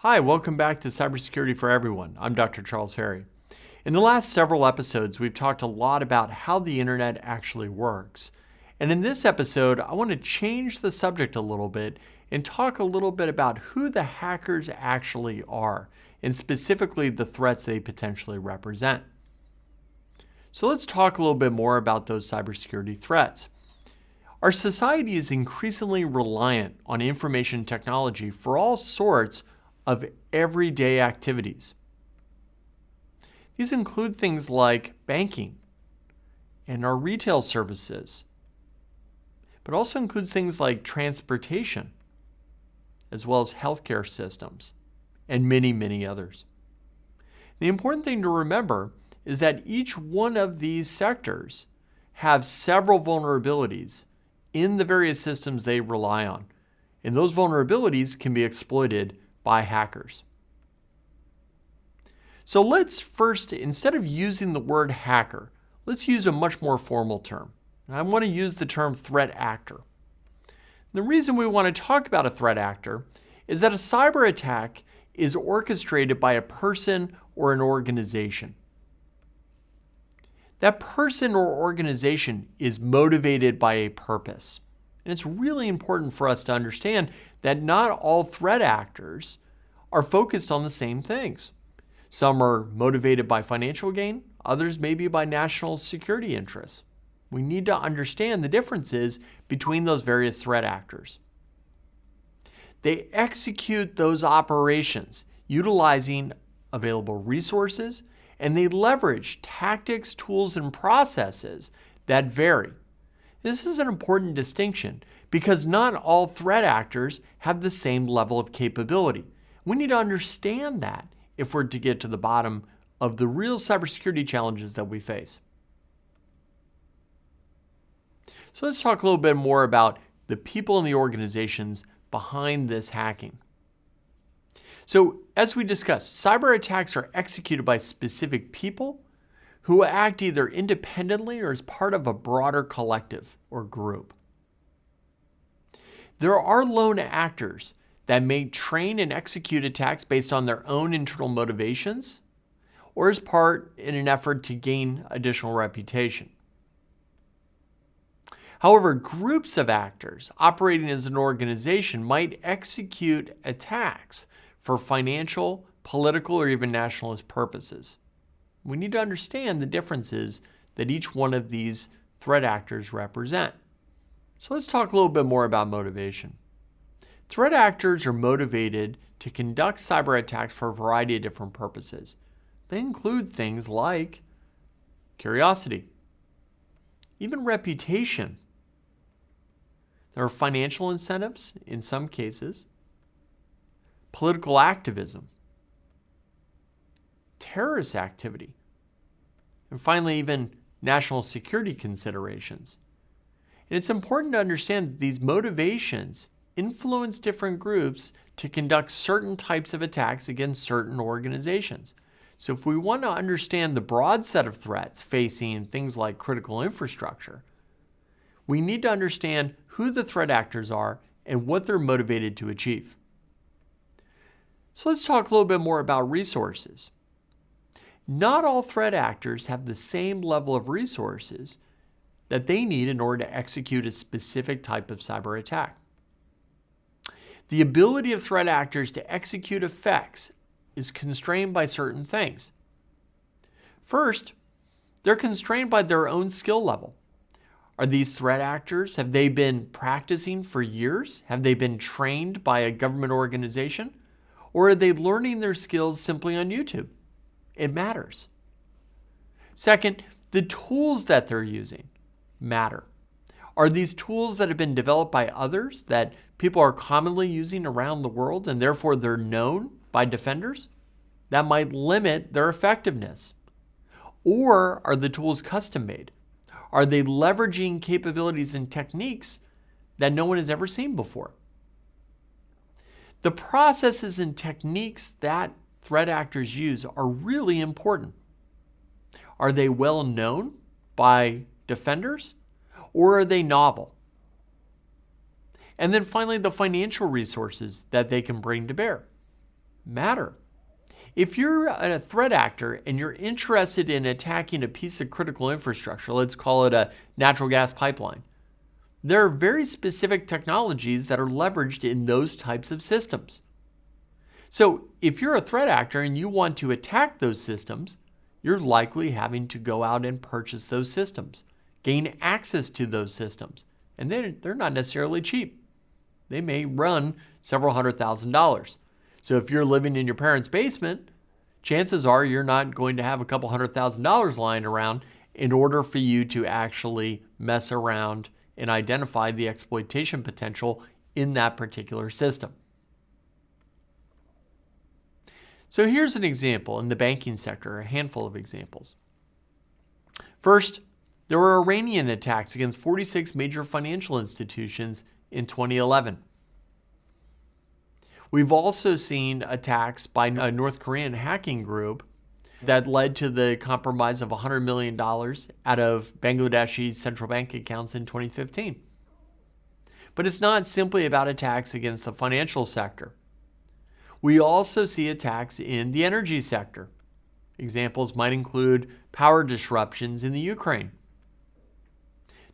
Hi, welcome back to Cybersecurity for Everyone. I'm Dr. Charles Harry. In the last several episodes, we've talked a lot about how the internet actually works. And in this episode, I want to change the subject a little bit and talk a little bit about who the hackers actually are, and specifically the threats they potentially represent. So let's talk a little bit more about those cybersecurity threats. Our society is increasingly reliant on information technology for all sorts of everyday activities. These include things like banking and our retail services, but also includes things like transportation, as well as healthcare systems, and many, many others. The important thing to remember is that each one of these sectors have several vulnerabilities in the various systems they rely on, and those vulnerabilities can be exploited by hackers. So let's first, instead of using the word hacker, let's use a much more formal term. And I want to use the term threat actor. The reason we want to talk about a threat actor is that a cyber attack is orchestrated by a person or an organization. That person or organization is motivated by a purpose. And it's really important for us to understand that not all threat actors are focused on the same things. Some are motivated by financial gain, others maybe by national security interests. We need to understand the differences between those various threat actors. They execute those operations utilizing available resources, and they leverage tactics, tools, and processes that vary. This is an important distinction because not all threat actors have the same level of capability. We need to understand that if we're to get to the bottom of the real cybersecurity challenges that we face. So let's talk a little bit more about the people and the organizations behind this hacking. So as we discussed, cyber attacks are executed by specific people who act either independently or as part of a broader collective or group. There are lone actors that may train and execute attacks based on their own internal motivations or as part in an effort to gain additional reputation. However, groups of actors operating as an organization might execute attacks for financial, political, or even nationalist purposes. We need to understand the differences that each one of these threat actors represent. So let's talk a little bit more about motivation. Threat actors are motivated to conduct cyber attacks for a variety of different purposes. They include things like curiosity, even reputation. There are financial incentives in some cases, political activism, terrorist activity, and finally even national security considerations. And it's important to understand that these motivations influence different groups to conduct certain types of attacks against certain organizations. So if we want to understand the broad set of threats facing things like critical infrastructure, we need to understand who the threat actors are and what they're motivated to achieve. So let's talk a little bit more about resources. Not all threat actors have the same level of resources that they need in order to execute a specific type of cyber attack. The ability of threat actors to execute effects is constrained by certain things. First, they're constrained by their own skill level. Are these threat actors, have they been practicing for years? Have they been trained by a government organization? Or are they learning their skills simply on YouTube? It matters. Second, the tools that they're using matter. Are these tools that have been developed by others that people are commonly using around the world and therefore they're known by defenders? That might limit their effectiveness. Or are the tools custom made? Are they leveraging capabilities and techniques that no one has ever seen before? The processes and techniques that threat actors use are really important. Are they well known by defenders, or are they novel? And then finally, the financial resources that they can bring to bear. matter. If you're a threat actor and you're interested in attacking a piece of critical infrastructure, let's call it a natural gas pipeline, there are very specific technologies that are leveraged in those types of systems. So if you're a threat actor and you want to attack those systems, you're likely having to go out and purchase those systems, gain access to those systems, and they're not necessarily cheap. They may run several $100,000. So if you're living in your parents' basement, chances are you're not going to have a couple $100,000 lying around in order for you to actually mess around and identify the exploitation potential in that particular system. So here's an example in the banking sector, a handful of examples. First, there were Iranian attacks against 46 major financial institutions in 2011. We've also seen attacks by a North Korean hacking group that led to the compromise of $100 million out of Bangladeshi central bank accounts in 2015. But it's not simply about attacks against the financial sector. We also see attacks in the energy sector. Examples might include power disruptions in the Ukraine,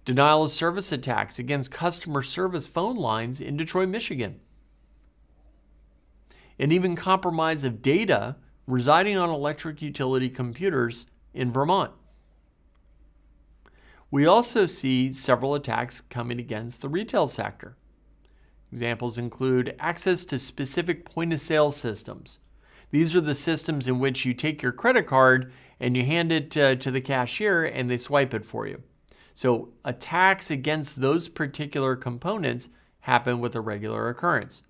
denial of service attacks against customer service phone lines in Detroit, Michigan, and even compromise of data residing on electric utility computers in Vermont. We also see several attacks coming against the retail sector. Examples include access to specific point-of-sale systems. These are the systems in which you take your credit card and you hand it to the cashier and they swipe it for you. So attacks against those particular components happen with a regular occurrence.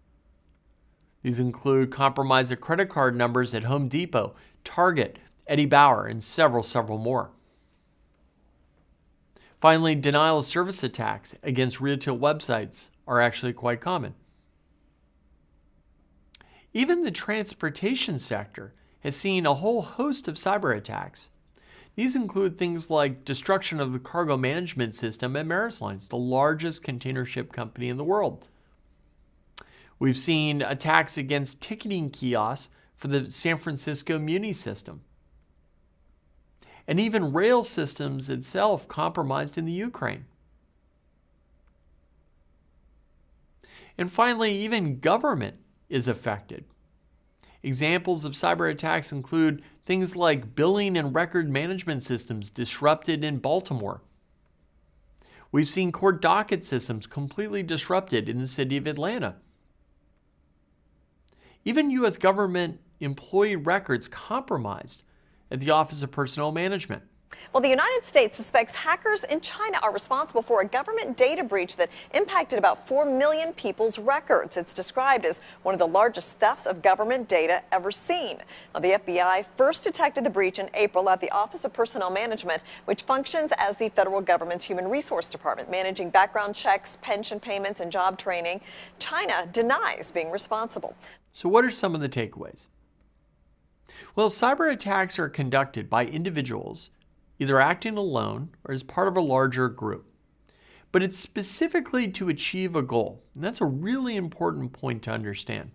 These include compromise of credit card numbers at Home Depot, Target, Eddie Bauer, and several more. Finally, denial of service attacks against retail websites are actually quite common. Even the transportation sector has seen a whole host of cyber attacks. These include things like destruction of the cargo management system at Maersk Lines, the largest container ship company in the world. We've seen attacks against ticketing kiosks for the San Francisco Muni system. And even rail systems itself compromised in the Ukraine. And finally, even government is affected. Examples of cyber attacks include things like billing and record management systems disrupted in Baltimore. We've seen court docket systems completely disrupted in the city of Atlanta. Even U.S. government employee records compromised at the Office of Personnel Management. Well, the United States suspects hackers in China are responsible for a government data breach that impacted about 4 million people's records. It's described as one of the largest thefts of government data ever seen. Now, the FBI first detected the breach in April at the Office of Personnel Management, which functions as the federal government's human resource department, managing background checks, pension payments, and job training. China denies being responsible. So what are some of the takeaways? Well, cyber attacks are conducted by individuals either acting alone or as part of a larger group. But it's specifically to achieve a goal, and that's a really important point to understand.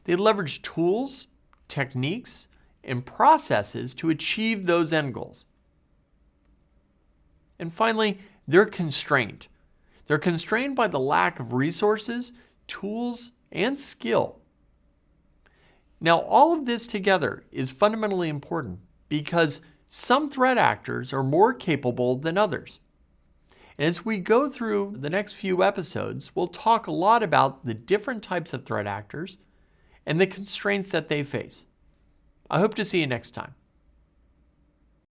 They leverage tools, techniques, and processes to achieve those end goals. And finally, they're constrained. They're constrained by the lack of resources, tools, and skill. Now, all of this together is fundamentally important because some threat actors are more capable than others. And as we go through the next few episodes, we'll talk a lot about the different types of threat actors and the constraints that they face. I hope to see you next time.